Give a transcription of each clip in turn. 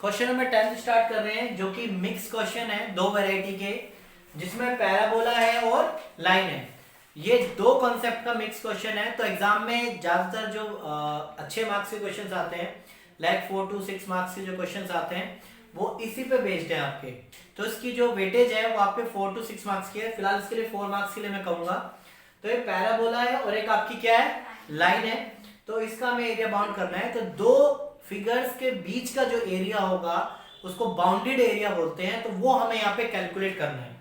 Question number 10 start कर रहे हैं, जो कि मिक्स क्वेश्चन है, दो वैरायटी के, जिसमें पैराबोला है और लाइन है। ये दो कॉन्सेप्ट का मिक्स क्वेश्चन है। तो एग्जाम में ज्यादातर जो अच्छे मार्क्स के क्वेश्चंस आते हैं, लाइक 4 to 6 मार्क्स के जो क्वेश्चंस आते हैं, वो इसी पे बेस्ड है आपके। तो इसकी जो वेटेज है वो आपके 4 to 6 मार्क्स की है। फिलहाल इसके लिए 4 मार्क्स के लिए मैं कहूंगा। तो ये पैराबोला है और एक आपकी क्या है, लाइन है। तो इसका हमें एरिया बाउंड करना है। तो दो फिगर्स के बीच का जो एरिया होगा उसको बाउंडेड एरिया बोलते हैं। तो वो हमें यहाँ पे कैलकुलेट करना है।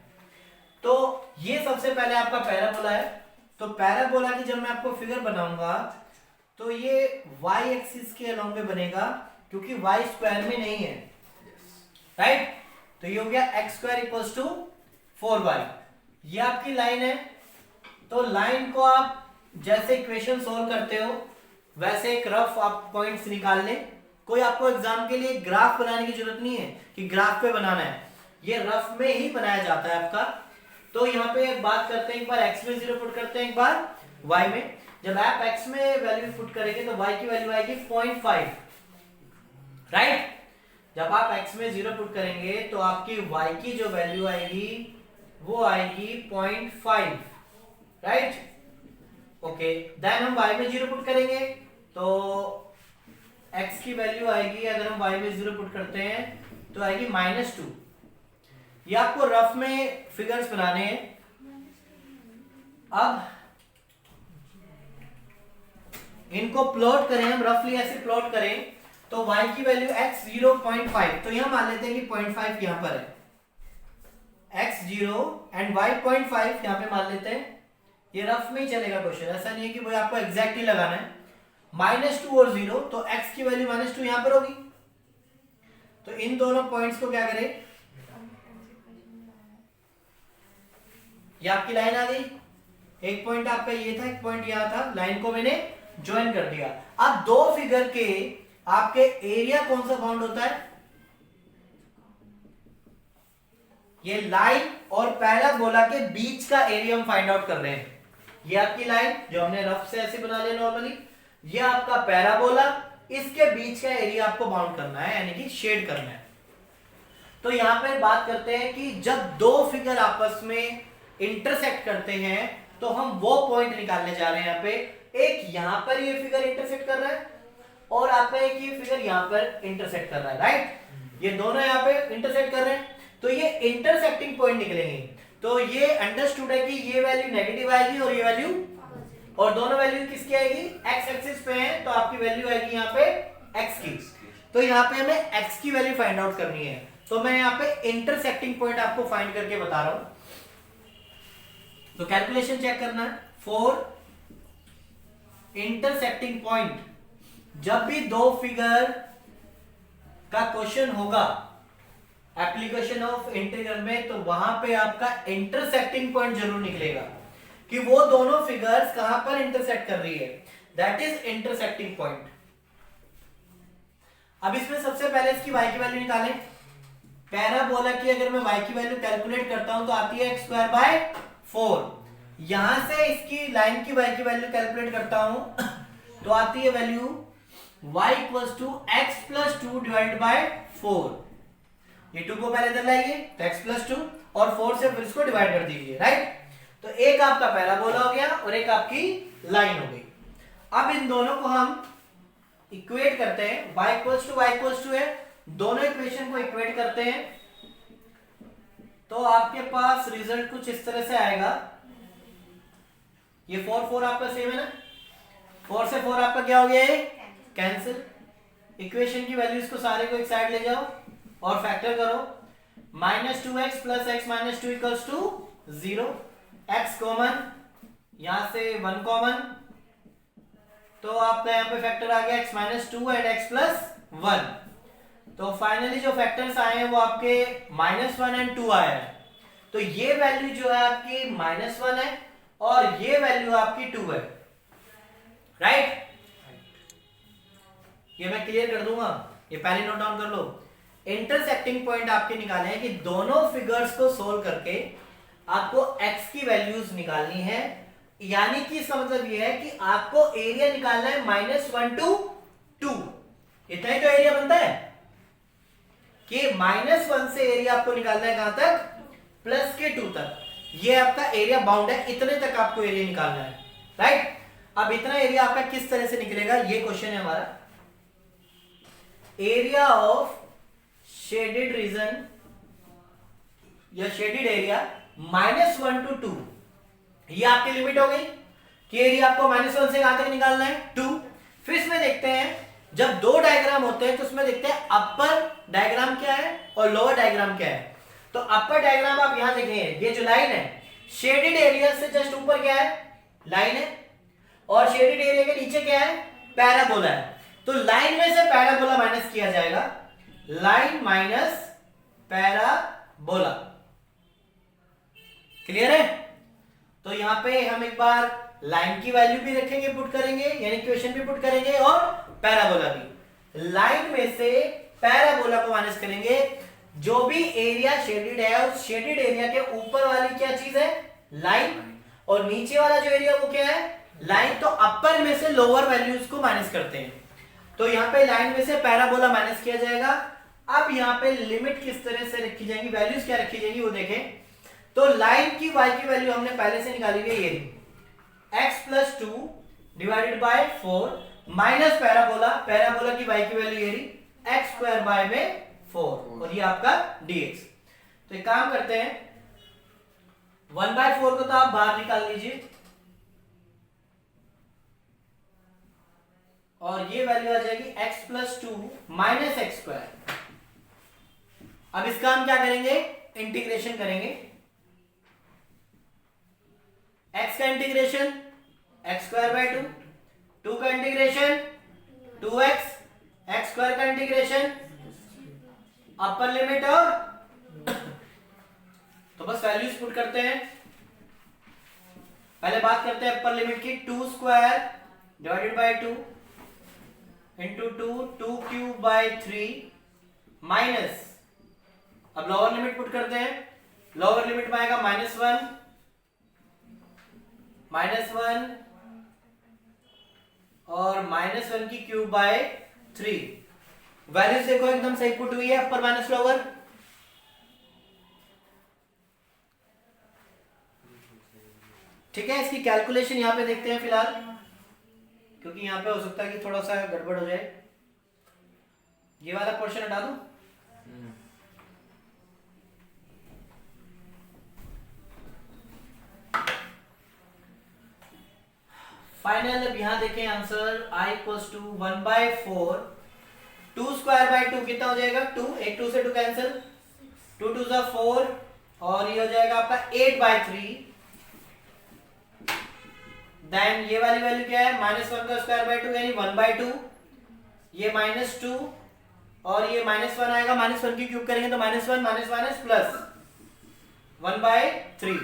तो ये सबसे पहले आपका पैराबोला है। तो पैराबोला की जब मैं आपको फिगर बनाऊंगा तो ये y एक्सिस के अलोंग में बनेगा, क्योंकि y स्क्वायर में नहीं है, राइट। तो ये हो गया x square equals to 4y। ये आपकी लाइन है। तो लाइन को आप जैसे इक्वेशन सोल्व करते हो वैसे एक रफ आप पॉइंट्स निकाल लें। कोई आपको एग्जाम के लिए ग्राफ बनाने की जरूरत नहीं है कि ग्राफ पे बनाना है, ये रफ में ही बनाया जाता है आपका। तो यहाँ पे एक बात करते हैं, एक बार x में 0 पुट करते हैं, एक बार y में। जब आप x में वैल्यू पुट करेंगे तो y की वैल्यू आएगी 0.5, राइट। जब आप x में 0 पुट करेंगे तो आपकी y की जो वैल्यू आएगी वो आएगी 0.5, राइट। ओके, देन हम y में 0 पुट करेंगे तो x की वैल्यू आएगी, अगर हम y में 0 पुट करते हैं तो आएगी -2। ये आपको रफ में फिगर्स बनाने हैं। अब इनको प्लॉट करें, हम रफली ऐसे प्लॉट करें तो y की वैल्यू x 0.5, तो यहां मान लेते हैं कि 0.5 यहां पर है, x 0 एंड y 0.5 यहां पे मान लेते हैं। ये रफ में ही चलेगा क्वेश्चन, ऐसा नहीं है कि भाई आपको एग्जैक्टली लगाना है। -2 और 0, तो x की वैल्यू -2 यहां पर होगी। तो इन दोनों पॉइंट्स को क्या करें, ये आपकी लाइन आ गई। एक पॉइंट आपका ये था, एक पॉइंट यहां था, लाइन को मैंने ज्वाइन कर दिया। अब दो फिगर के आपके एरिया कौन सा बाउंड होता है, ये लाइन और पैराबोला के बीच का एरिया हम फाइंड आउट कर रहे हैं। ये आपकी लाइन जो हमने रफ से ऐसे बना लिया नॉर्मली, ये आपका पैराबोला, इसके बीच का एरिया आपको बाउंड करना है, यानी कि शेड करना है। तो यहां पर बात करते हैं कि जब दो फिगर आपस में इंटरसेक्ट करते हैं तो हम वो पॉइंट निकालने जा रहे हैं। यहाँ पे एक यहां पर ये फिगर इंटरसेक्ट कर रहा है और आपका एक ये फिगर यहां पर इंटरसेक्ट कर रहा है, राइट। ये दोनों यहाँ पे इंटरसेक्ट कर रहे हैं, तो ये इंटरसेक्टिंग पॉइंट निकलेंगे। तो ये अंडरस्टूड है कि ये वैल्यू नेगेटिव आएगी और ये वैल्यू, और दोनों वैल्यू किसकी आएगी, एक्स एक्सिस पे है, तो आपकी वैल्यू आएगी यहाँ पे एक्स की। तो यहाँ पे हमें एक्स की वैल्यू फाइंड आउट करनी है। तो मैं यहाँ पे इंटरसेक्टिंग पॉइंट आपको फाइंड करके बता रहा हूं। तो कैलकुलेशन चेक करना है। फॉर इंटरसेक्टिंग पॉइंट, जब भी दो फिगर का क्वेश्चन होगा एप्लीकेशन ऑफ इंटीग्रल में, तो वहां पे आपका इंटरसेक्टिंग पॉइंट जरूर निकलेगा कि वो दोनों फिगर्स कहां पर इंटरसेक्ट कर रही है, दैट इज इंटरसेक्टिंग पॉइंट। अब इसमें सबसे पहले इसकी y की वैल्यू निकालें। पैराबोला की अगर मैं y की वैल्यू कैलकुलेट करता हूं तो आती है x स्क्वायर बाय 4। यहां से इसकी लाइन की y की वैल्यू कैलकुलेट करता हूं तो आती है value y equals to x plus 2 divided by 4। ये 2 को पहले इधर लाइए तो x प्लस 2 और 4 से फिर इसको डिवाइड कर दीजिए, राइट। तो एक आपका पैराबोला हो गया और एक आपकी लाइन हो गई। अब इन दोनों को हम इक्वेट करते हैं, y इक्वल्स टू है, दोनों इक्वेशन को इक्वेट करते हैं तो आपके पास रिजल्ट कुछ इस तरह से आएगा। ये 4 आपका सेम है ना, 4 से 4 आपका क्या हो गया, ये कैंसिल। इक्वेशन की वैल्यूज को सारे को एक साइड ले जाओ और फैक्टर करो। -2x plus x -2 equals to 0, x common, यहां से 1 कॉमन, तो आपका यहाँ पे फैक्टर आ गया x -2 एंड x प्लस 1। तो फाइनली जो फैक्टर्स आए हैं वो आपके -1 एंड 2 आए हैं। तो ये वैल्यू जो है आपकी -1 है और ये वैल्यू आपकी 2 है, राइट। ये मैं क्लियर कर दूंगा, ये पहले नोट डाउन कर लो। इंटरसेक्टिंग पॉइंट आपके निकाले हैं कि दोनों फिगर्स को सोल्व करके आपको x की वैल्यूज निकालनी है, यानी कि इसका मतलब ये है कि आपको एरिया निकालना है -1 to 2। इतना ही तो एरिया बनता है। कि -1 से एरिया आपको निकालना है कहां तक, +2 तक। ये आपका एरिया बाउंड है, इतने तक आपको एरिया निकालना है, राइट। अब इतना एरिया आपका किस तरह से निकलेगा, ये क्वेश्चन है हमारा। एरिया ऑफ शेडेड रीजन या शेडेड एरिया -1 to 2, ये आपकी लिमिट हो गई कि एरिया आपको -1 से कहां तक निकालना है, 2। फिर इसमें देखते हैं जब दो डायग्राम होते हैं तो उसमें देखते हैं अपर डायग्राम क्या है और लोअर डायग्राम क्या है। तो अपर डायग्राम आप यहां देखेंगे, ये जो लाइन है शेडेड एरिया से जस्ट ऊपर क्या है, लाइन है, और शेडेड एरिया के नीचे क्या है, पैराबोला है। तो लाइन में से पैराबोला माइनस किया जाएगा, लाइन माइनस पैराबोला। क्लियर है। तो यहां पे हम एक बार लाइन की वैल्यू भी रखेंगे, पुट करेंगे, यानी इक्वेशन भी पुट करेंगे, और पैराबोला भी। लाइन में से पैराबोला को माइनस करेंगे, जो भी एरिया शेडेड है उस शेडेड एरिया के ऊपर वाली क्या चीज है, लाइन, और नीचे वाला जो एरिया वो क्या है, लाइन। तो अपर में से लोअर वैल्यूज को माइनस करते हैं। तो यहाँ पे लाइन में से पैराबोला माइनस किया जाएगा। अब यहाँ पे लिमिट किस तरह से रखी जाएंगी, वैल्यूज क्या रखी जाएंगी वो देखें। तो लाइन की y की वैल्यू हमने पहले से निकाली हुई है, ये x + 2 divided by 4 minus parabola, parabola की y की वैल्यू ये रही x² 4, और ये आपका dx। तो एक काम करते हैं, 1/4 को तो आप बाहर निकाल लीजिए, और ये वैल्यू आ जाएगी x + 2 माइनस x²। अब इसका हम क्या करेंगे, इंटीग्रेशन करेंगे। x का इंटीग्रेशन x² 2 का इंटीग्रेशन 2x, x² का इंटीग्रेशन अपर लिमिट, और तो बस वैल्यूज पुट करते हैं। पहले बात करते हैं अपर लिमिट की, 2² डिवाइडेड बाय 2 इंटू 2³ 3 माइनस, अब लोअर लिमिट पुट करते हैं। लोअर लिमिट में आएगा -1 और -1 की क्यूब बाय 3। वैल्यूज देखो एकदम सही पुट हुई है, अपर माइनस लोअर। ठीक है, इसकी कैलकुलेशन यहां पे देखते हैं फिलहाल, क्योंकि यहां पे हो सकता है कि थोड़ा सा गड़बड़ हो जाए। ये वाला पोर्शन हटा दूं, फाइनल। अब यहां देखें आंसर, I = 1/4, 2² 2 कितना हो जाएगा, 2, एक 2 से 2 कैंसिल, 2 2 4, और ये हो जाएगा आपका 8/3। देन ये वाली वैल्यू क्या है, -1 का ² 2 यानी 1/2, ये -2, और ये -1 आएगा, -1 की क्यूब करेंगे तो -1 माइनस प्लस 1/3।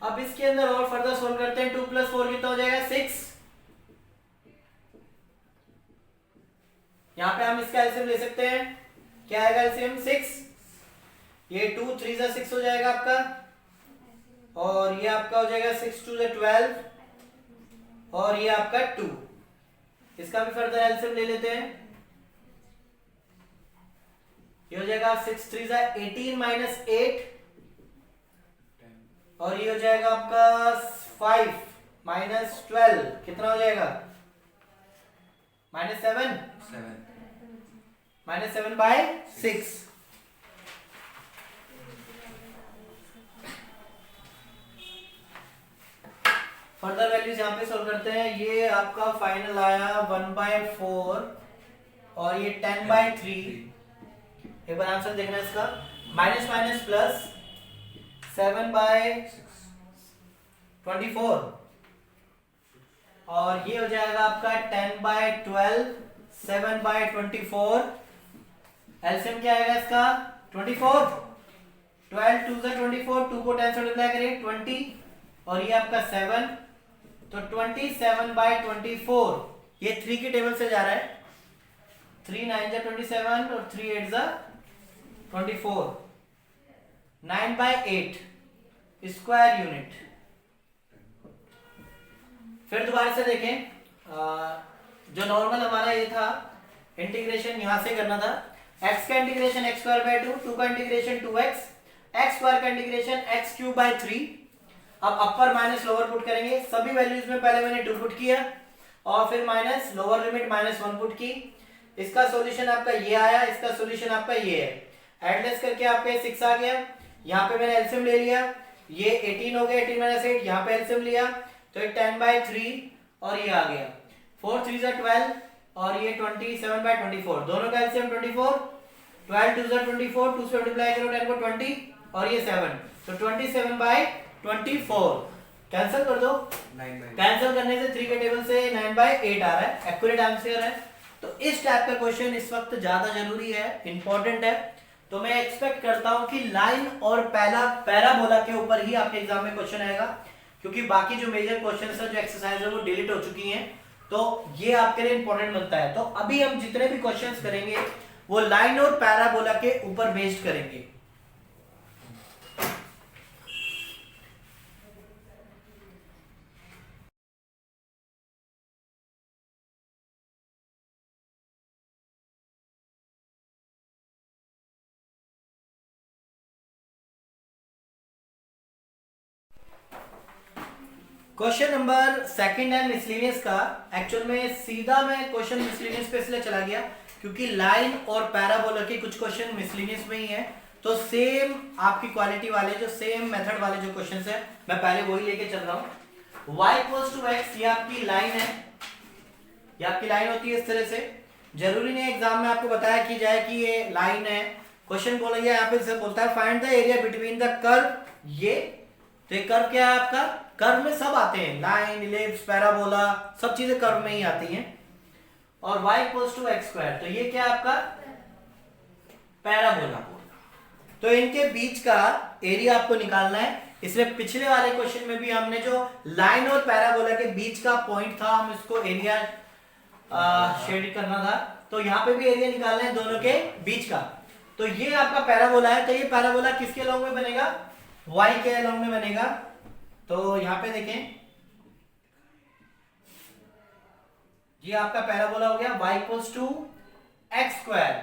अब इसके अंदर और फर्दर सोल्व करते हैं, 2 + 4 कितना हो जाएगा, 6। यहां पे हम इसका एलसीएम ले सकते हैं, क्या आएगा एलसीएम, 6। ये 2 3 6 हो जाएगा आपका, और ये आपका हो जाएगा 6 2 12, और ये आपका 2। इसका भी फर्दर एलसीएम ले लेते हैं, ये हो जाएगा 6 3 18 - 8, और ये हो जाएगा आपका 5 - 12 कितना हो जाएगा, -7 -7/6। फर्दर वैल्यूज यहां पे सोल्व करते हैं। ये आपका फाइनल आया 1/4, और ये 10/3। एक बार आंसर देखना है इसका, माइनस माइनस प्लस 7/24, और ये हो जाएगा आपका 10/12, 7/24। एलसीएम क्या आएगा इसका, 24, 12 2 24, 2 को 10 से मल्टीप्लाई करिए 20, और ये आपका 7, तो 27/24। ये 3 की टेबल से जा रहा है, 3 9 27 और 3 8 24, 9/8 स्क्वायर यूनिट। फिर दोबारा से देखें, जो नॉर्मल हमारा ये था, इंटीग्रेशन यहां से करना था, x का इंटीग्रेशन x स्क्वायर बाय 2, 2 का इंटीग्रेशन 2x, x स्क्वायर का इंटीग्रेशन x क्यूब बाय 3। अब अपर माइनस लोअर पुट करेंगे, सभी वैल्यूज में पहले मैंने 2 पुट किया और फिर माइनस लोअर लिमिट -1 पुट की। इसका सॉल्यूशन आपका ये आया, इसका सॉल्यूशन आपका ये है। एडलेस करके आपका 6 आ गया, यहाँ पे मैंने एलसीएम ले लिया, ये 18 हो गया, 18 माइनस 8, यहाँ पे एलसीएम लिया तो ये 10/3 और ये आ गया 4 3 ज़ा 12 और ये 27/24, दोनों का एलसीएम 24, 12 2 ज़ा 24, 2 से मल्टीप्लाई करो 10 को 20 और ये 7, तो 27/24 कैंसिल कर दो। 9/8 कैंसिल करने से 3 के टेबल से 9/8 आ रहा है, एक्यूरेट आंसर है। तो इस टाइप का क्वेश्चन इस वक्त ज्यादा जरूरी है, इंपॉर्टेंट है। तो मैं एक्सपेक्ट करता हूं कि लाइन और पैराबोला के ऊपर ही आपके एग्जाम में क्वेश्चन आएगा, क्योंकि बाकी जो मेजर क्वेश्चंस है, जो एक्सरसाइज है वो डिलीट हो चुकी हैं, तो ये आपके लिए इंपॉर्टेंट बनता है। तो अभी हम जितने भी क्वेश्चंस करेंगे वो लाइन और पैराबोला के ऊपर बेस्ड करेंगे। क्वेश्चन नंबर सेकंड है मिसलेनियस का। एक्चुअल में सीधा मैं क्वेश्चन मिसलेनियस पे इसलिए चला गया क्योंकि लाइन और पैराबोला के कुछ क्वेश्चन मिसलेनियस में ही है, तो सेम आपकी क्वालिटी वाले, जो सेम मेथड वाले जो क्वेश्चंस है मैं पहले वही लेके चल रहा हूं। y = x ये आपकी लाइन है, ये आपकी लाइन होती है इस तरह से। जरूरी नहीं एग्जाम में आपको बताया कि जाए कि ये लाइन है, क्वेश्चन बोला गया यहाँ पे बोलता है find the area between the curve, ये तो ये कर्व क्या है आपका, कर्व में सब आते हैं, लाइन, इलिप्स, पैराबोला, सब चीजें कर्व में ही आती हैं। और y = x², तो ये क्या है आपका पैराबोला। तो इनके बीच का एरिया आपको निकालना है। इसमें पिछले वाले क्वेश्चन में भी हमने जो लाइन और पैराबोला के बीच का पॉइंट था, हम इसको एरिया शेड करना था, तो यहाँ पे भी एरिया निकालना है दोनों के बीच का। तो ये आपका पैराबोला है, तो ये पैराबोला किसके लॉन्ग में बनेगा, y के लॉन्ग में बनेगा। तो यहाँ पे देखें, ये आपका पैराबोला हो गया y = x²।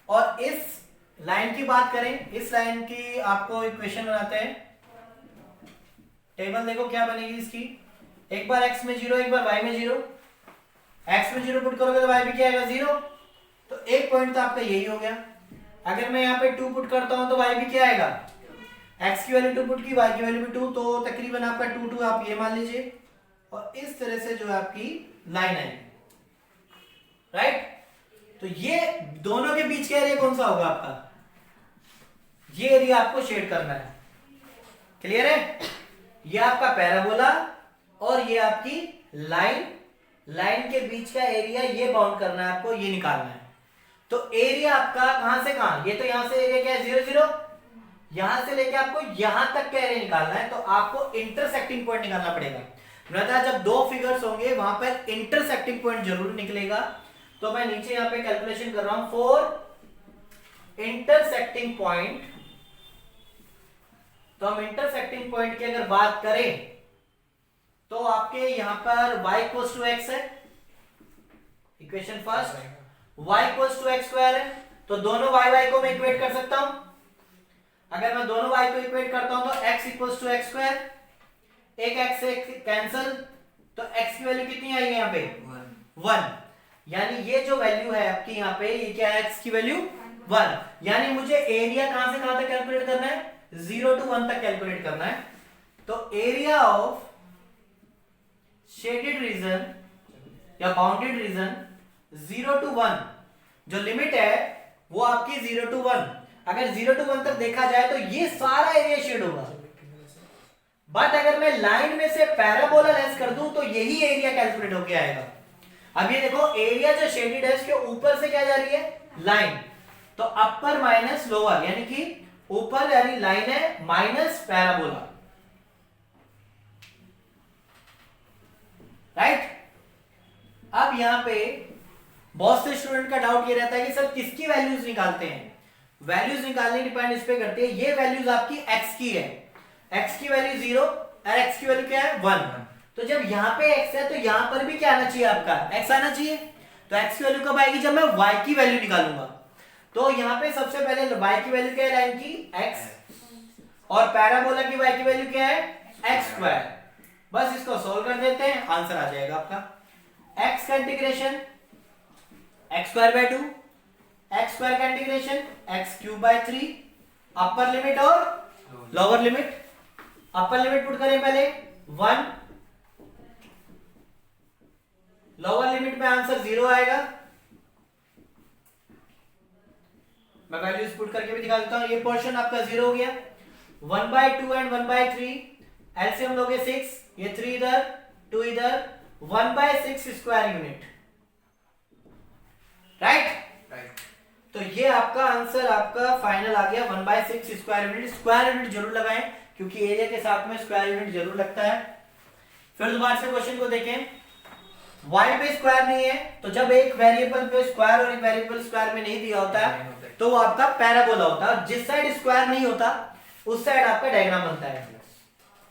और इस लाइन की बात करें, इस लाइन की आपको इक्वेशन बनाते हैं, टेबल देखो क्या बनेगी इसकी, एक बार x में 0, एक बार y में 0, x में 0 पुट करोगे तो y भी क्या आएगा 0, तो एक पॉइंट तो आपका यही हो गया। अगर मैं यहाँ पे 2 पुट करता हूं तो y भी क्या आएगा, x की वैल्यू 2 पुट की, y की वैल्यू भी 2, तो तकरीबन आपका 2 2 आप ये मान लीजिए, और इस तरह से जो है आपकी लाइन है, राइट। तो ये दोनों के बीच का एरिया कौन सा होगा आपका, ये एरिया आपको शेड करना है, क्लियर है। ये आपका पैराबोला और ये आपकी लाइन, लाइन के बीच का एरिया ये बाउंड करना है आपको, ये निकालना है। तो एरिया आपका कहां से कहां, ये तो यहां से एरिया क्या है 0 0, यहां से लेके आपको यहां तक का एरिया निकालना है, तो आपको इंटरसेक्टिंग पॉइंट निकालना पड़ेगा। बताया जब दो फिगर्स होंगे वहां पर इंटरसेक्टिंग पॉइंट जरूर निकलेगा। तो मैं नीचे यहां पे कैलकुलेशन कर रहा हूं, फॉर इंटरसेक्टिंग पॉइंट। तो हम इंटरसेक्टिंग पॉइंट की अगर बात करें तो आपके यहां पर y = x है, इक्वेशन फर्स्ट, y = x² है, तो दोनों y को मैं इक्वेट कर सकता हूं। अगर मैं दोनों y को इक्वेट करता हूं तो x = x², एक x से कैंसिल, तो x की वैल्यू कितनी आई है यहाँ पे 1, यानी ये जो वैल्यू है आपकी यहाँ पे, ये क्या है, x की वैल्यू 1, यानी मुझे एरिया कहां से कहां तक कैलकुलेट करना है, 0 to 1 तक कैलकुलेट करना है। तो एरिया ऑफ शेडेड रीजन या बाउंडेड रीजन 0 to 1, जो लिमिट है वो आपकी 0 to 1, अगर 0 to 1 तक देखा जाए तो ये सारा एरिया शेड होगा। बट अगर मैं लाइन में से पैराबोला लेस कर दूं तो यही एरिया कैलकुलेट होके आएगा। अब ये देखो, एरिया जो शेडेड है उसके ऊपर से क्या जा रही है, लाइन, तो अपर माइनस लोअर, यानी कि ऊपर यानी लाइन है माइनस पैराबोला, राइट। अब यहां पे बहुत से स्टूडेंट का डाउट ये रहता है कि सर किसकी वैल्यूज निकालते हैं, वैल्यूज निकालने डिपेंड इस पे करती है। ये वैल्यूज आपकी x की है, x की वैल्यू 0 और x की वैल्यू क्या है 1, तो जब यहाँ पे x है तो यहाँ पर भी क्या आना चाहिए आपका, x आना चाहिए। तो x की वैल्यू कब आएगी, जब मैं y की वैल्यू निकालूंगा। तो यहाँ पे सबसे पहले y की वैल्यू क्या है लाइन की x, और पैराबोला की y की वैल्यू क्या है x स्क्वायर। बस इसको सोल्व कर देते हैं, आंसर आ जाएगा आपका x का integration x square by 2, x square का integration x cube by 3, upper limit और lower limit. Upper limit put करें पहले 1, लोअर लिमिट में आंसर 0 आएगा। मैं वैल्यूज पुट करके भी दिखा देता हूं। ये पोर्शन आपका 0 हो गया। 1/2 एंड 1/3 एलसीएम लोगे 6, ये 3 इधर 2 इधर, 1/6 स्क्वायर यूनिट, राइट। तो ये आपका आंसर आपका फाइनल आ गया 1/6 स्क्वायर यूनिट। स्क्वायर यूनिट जरूर लगाएं क्योंकि एरिया के साथ में स्क्वायर यूनिट जरूर लगता है। फिर दोबारा से क्वेश्चन को देखें, y पे स्क्वायर नहीं है, तो जब एक वेरिएबल पे स्क्वायर और एक वेरिएबल स्क्वायर में नहीं दिया होता तो वो आपका पैराबोला होता है। जिस साइड स्क्वायर नहीं होता उस साइड आपका डायग्राम बनता है।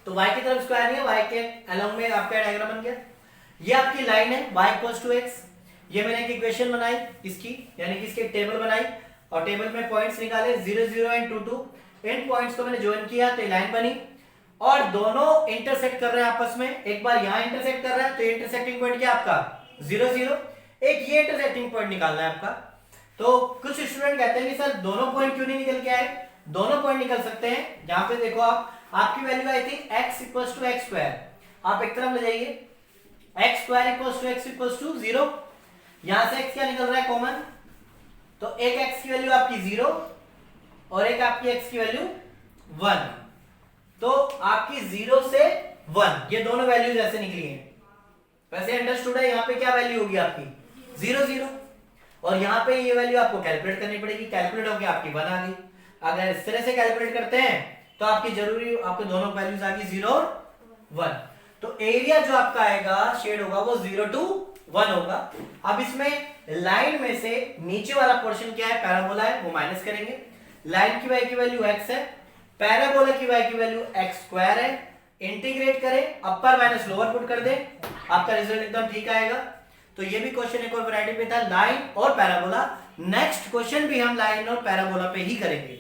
तो y की तरफ स्क्वायर नहीं है, y के अलोंग में आपका डायग्राम बन गया। ये आपकी लाइन है y = x। ये मैंने एक इक्वेशन बनाई इसकी, यानी कि इसके टेबल बनाई और टेबल में पॉइंट्स निकाले 0 0 एंड 2 2। इन पॉइंट्स को मैंने ज्वाइन किया तो लाइन बनी, और दोनों इंटरसेक्ट कर रहे हैं आपस में। एक बार यहां इंटरसेक्ट कर रहा है तो इंटरसेक्टिंग पॉइंट क्या आपका 0 0, एक ये इंटरसेक्टिंग पॉइंट निकालना है आपका। तो कुछ स्टूडेंट कहते हैं कि सर दोनों पॉइंट क्यों नहीं निकल के आए? दोनों पॉइंट निकल सकते हैं। जहां पे देखो आपकी वैल्यू आई थी x = x स्क्वायर, आप एक तरफ ले जाइए, x स्क्वायर = x = 0। यहां से x क्या निकल रहा है कॉमन, तो एक x की वैल्यू आपकी 0 और एक आपकी x की वैल्यू 1। तो आपकी 0 से 1 ये दोनों वैल्यूज ऐसे निकली हैं। वैसे अंडरस्टूड है, यहाँ पे क्या वैल्यू होगी आपकी 0 0, और यहाँ पे ये वैल्यू आपको कैलकुलेट करनी पड़ेगी। कैलकुलेट होकर आपकी 1 आ गई। अगर इस तरह से कैलकुलेट करते हैं तो आपकी जरूरी आपको दोनों वैल्यूज आ गई 0 और 1। तो एरिया जो आपका आएगा शेड होगा वो 0 to 1 होगा। अब इसमें लाइन में से नीचे वाला पोर्शन क्या है, पैराबोला है, वो माइनस करेंगे। लाइन की y की वैल्यू x है, पैराबोला की y की वैल्यू x स्क्वायर है। इंटीग्रेट करें, अपर माइनस लोअर पुट कर दें, आपका रिजल्ट एकदम ठीक आएगा। तो ये भी क्वेश्चन एक और वैरायटी पे था, लाइन और पैराबोला। नेक्स्ट क्वेश्चन भी हम लाइन और पैराबोला पे ही करेंगे।